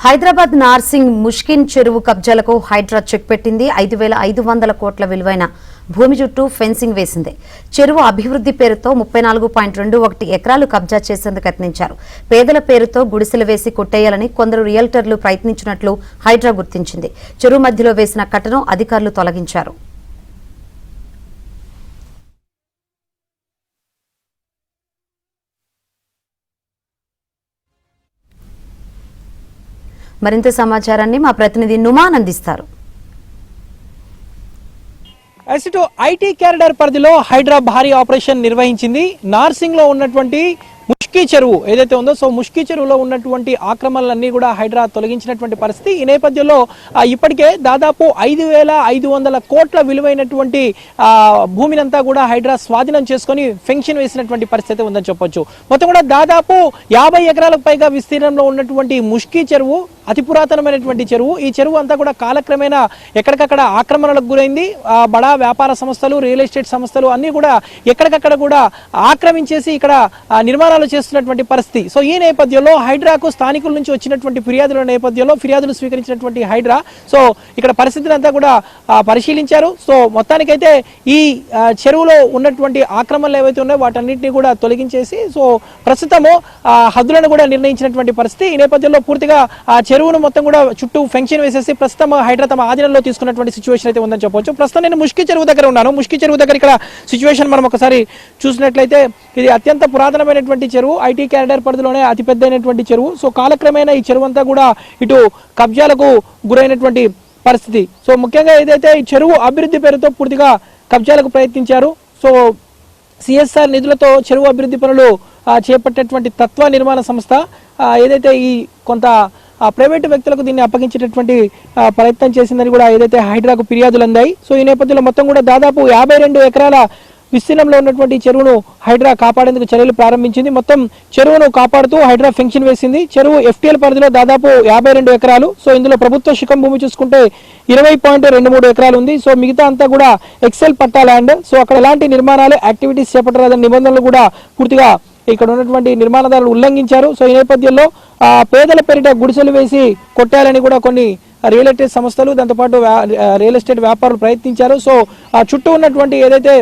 హైదరాబాద్ నార్సింగ్ ముష్కిన్ చెరువు కబ్జాలకు హైడ్రా చెక్ పెట్టింది. 5,500 కోట్ల విలువైన భూమి చుట్టూ ఫెన్సింగ్ వేసింది. చెరువు అభివృద్ధి పేరుతో 34.21 ఎకరాలు కబ్జా చేసేందుకు యత్నించారు. పేదల పేరుతో గుడిసెలు వేసి కొట్టేయాలని కొందరు రియల్టర్లు ప్రయత్నించినట్లు హైడ్రా గుర్తించింది. చెరువు మధ్యలో వేసిన కట్టను అధికారులు తొలగించారు. మరింత సమాచారాన్ని మా ప్రతినిధి నుమాన్ అందిస్తారు. ఐటీ క్యారిడార్ పరిధిలో హైడ్రా భారీ ఆపరేషన్ నిర్వహించింది. నార్సింగ్ లో ఉన్నటువంటి ముష్కీ చెరువు ఏదైతే ఉందో ముష్కీ చెరువులో ఉన్నటువంటి ఆక్రమణలన్నీ కూడా హైడ్రా తొలగించినటువంటి పరిస్థితి. ఈ నేపథ్యంలో ఇప్పటికే దాదాపు 5,500 కోట్ల విలువైనటువంటి భూమినంతా కూడా హైడ్రా స్వాధీనం చేసుకుని ఫెన్షన్ వేసినటువంటి పరిస్థితి ఉందని చెప్పొచ్చు. మొత్తం కూడా దాదాపు 50 ఎకరాలకు పైగా విస్తీర్ణంలో ఉన్నటువంటి ముష్కీ చెరువు అతి పురాతనమైనటువంటి చెరువు. ఈ చెరువు అంతా కూడా కాలక్రమేణా ఎక్కడికక్కడ ఆక్రమణలకు గురైంది. బడా వ్యాపార సంస్థలు, రియల్ ఎస్టేట్ సంస్థలు అన్ని కూడా ఎక్కడికక్కడ కూడా ఆక్రమించేసి ఇక్కడ నిర్మాణాలు చేస్తున్నటువంటి పరిస్థితి. ఈ నేపథ్యంలో హైడ్రాకు స్థానికుల నుంచి వచ్చినటువంటి ఫిర్యాదుల నేపథ్యంలో ఫిర్యాదులు స్వీకరించినటువంటి హైడ్రా ఇక్కడ పరిస్థితిని అంతా కూడా పరిశీలించారు. మొత్తానికైతే ఈ చెరువులో ఉన్నటువంటి ఆక్రమణలు ఏవైతే ఉన్నాయో వాటన్నింటినీ కూడా తొలగించేసి ప్రస్తుతము హద్దులను కూడా నిర్ణయించినటువంటి పరిస్థితి. ఈ నేపథ్యంలో పూర్తిగా చెరువును మొత్తం కూడా చుట్టూ ఫెన్షన్ వేసేసి ప్రస్తుతం హైడ్రా తమ ఆధీనంలో తీసుకున్నటువంటి సిచ్యువేషన్ అయితే ఉందని చెప్పవచ్చు. ప్రస్తుతం నేను ముష్కీ చెరువు దగ్గర ఉన్నాను. ముష్కీ చెరువు దగ్గర ఇక్కడ సిచ్యువేషన్ మనం ఒకసారి చూసినట్లయితే ఇది అత్యంత పురాతనమైనటువంటి చెరువు. ఐటీ క్యారిడార్ పరిధిలోనే అతిపెద్దైనటువంటి చెరువు. కాలక్రమేణా ఈ చెరువు అంతా కూడా ఇటు కబ్జాలకు గురైనటువంటి పరిస్థితి. ముఖ్యంగా ఏదైతే ఈ చెరువు అభివృద్ధి పేరుతో పూర్తిగా కబ్జాలకు ప్రయత్నించారు. సిఎస్ఆర్ నిధులతో చెరువు అభివృద్ధి పనులు చేపట్టేటువంటి తత్వ నిర్మాణ సంస్థ ఏదైతే ఈ కొంత ప్రైవేటు వ్యక్తులకు దీన్ని అప్పగించేటటువంటి ప్రయత్నం చేసిందని కూడా ఏదైతే హైడ్రాకు ఫిర్యాదులు అందాయి. ఈ నేపథ్యంలో మొత్తం కూడా దాదాపు 52 ఎకరాల విస్తీర్ణంలో ఉన్నటువంటి చెరువును హైడ్రా కాపాడేందుకు చర్యలు ప్రారంభించింది. మొత్తం చెరువును కాపాడుతూ హైడ్రా ఫెన్షన్ వేసింది. చెరువు ఎఫ్టీఎల్ పరిధిలో దాదాపు 52 ఎకరాలు. ఇందులో ప్రభుత్వ శిఖం భూమి చూసుకుంటే 20.23 ఎకరాలు ఉంది. మిగతా అంతా కూడా ఎక్సెల్ పట్టా ల్యాండ్. అక్కడ ఎలాంటి నిర్మాణాలు యాక్టివిటీస్ చేపట్టరాదని నిబంధనలు కూడా పూర్తిగా ఇక్కడ ఉన్నటువంటి నిర్మాణదారులు ఉల్లంఘించారు. ఈ నేపథ్యంలో పేదల పేరిట గుడిసెలు వేసి కొట్టాలని కూడా కొన్ని రియల్ ఎస్టేట్ సంస్థలు దాంతోపాటు రియల్ ఎస్టేట్ వ్యాపారులు ప్రయత్నించారు. చుట్టూ ఉన్నటువంటి ఏదైతే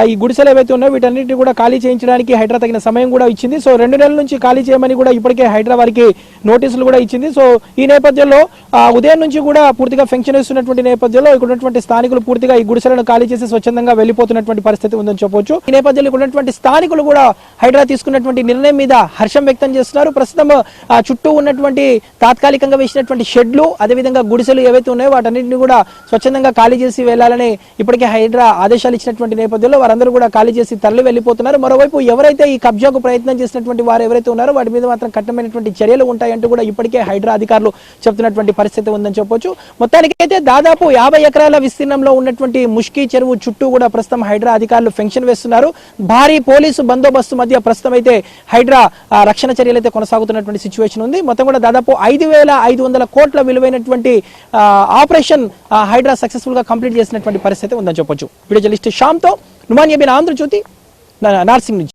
ఈ గుడిసెలు ఏవైతే ఉన్నాయో వీటన్నిటిని కూడా ఖాళీ చేయించడానికి హైడ్రా తగిన సమయం కూడా ఇచ్చింది. 2 నెలల నుంచి ఖాళీ చేయమని కూడా ఇప్పటికే హైడ్రా వారికి నోటీసులు కూడా ఇచ్చింది. ఈ నేపథ్యంలో ఉదయం నుంచి కూడా పూర్తిగా ఫెన్షన్ వేస్తున్నటువంటి నేపథ్యంలో ఇక్కడ ఉన్నటువంటి స్థానికులు పూర్తిగా ఈ గుడిసెలను ఖాళీ చేసి స్వచ్ఛందంగా వెళ్లిపోతున్నటువంటి పరిస్థితి ఉందని చెప్పొచ్చు. ఈ నేపథ్యంలో ఇక్కడ ఉన్నటువంటి స్థానికులు కూడా హైడ్రా తీసుకున్నటువంటి నిర్ణయం మీద హర్షం వ్యక్తం చేస్తున్నారు. ప్రస్తుతం చుట్టూ ఉన్నటువంటి తాత్కాలికంగా వేసినటువంటి షెడ్లు అదేవిధంగా గుడిసెలు ఏవైతే ఉన్నాయో వాటన్నింటినీ కూడా స్వచ్ఛందంగా ఖాళీ చేసి వెళ్లాలని ఇప్పటికే హైడ్రా ఆదేశాలు ఇచ్చినటువంటి నేపథ్యంలో వారందరూ కూడా ఖాళీ చేసి తరలి వెళ్లిపోతున్నారు. మరోవైపు ఎవరైతే ఈ కబ్జాకు ప్రయత్నం చేసినటువంటి వారు ఎవరైతే ఉన్నారో వాటి మీద మాత్రం కఠినమైనటువంటి చర్యలు ఉంటాయంటూ కూడా ఇప్పటికే హైడ్రా అధికారులు చెప్తున్నటువంటి పరిస్థితి ఉందని చెప్పొచ్చు. మొత్తానికైతే దాదాపు 50 ఎకరాల విస్తీర్ణంలో ఉన్నటువంటి ముష్కీ చెరువు చుట్టూ కూడా ప్రస్తుతం హైడ్రా అధికారులు ఫెన్షన్ వేస్తున్నారు. భారీ పోలీసు బందోబస్తు మధ్య ప్రస్తుతం అయితే హైడ్రా రక్షణ చర్యలు అయితే కొనసాగుతున్నటువంటి సిచ్యువేషన్ ఉంది. మొత్తం కూడా దాదాపు 5,500 కోట్ల విలువైనటువంటి ఆపరేషన్ హైడ్రా సక్సెస్ఫుల్ గా కంప్లీట్ చేసినటువంటి పరిస్థితి ఉందని చెప్పొచ్చు. వీడియో జర్నలిస్ట్ శ్యామ్తో నుమాన్ ఆంధ్రజ్యోతి నార్సింగ్ నుంచి.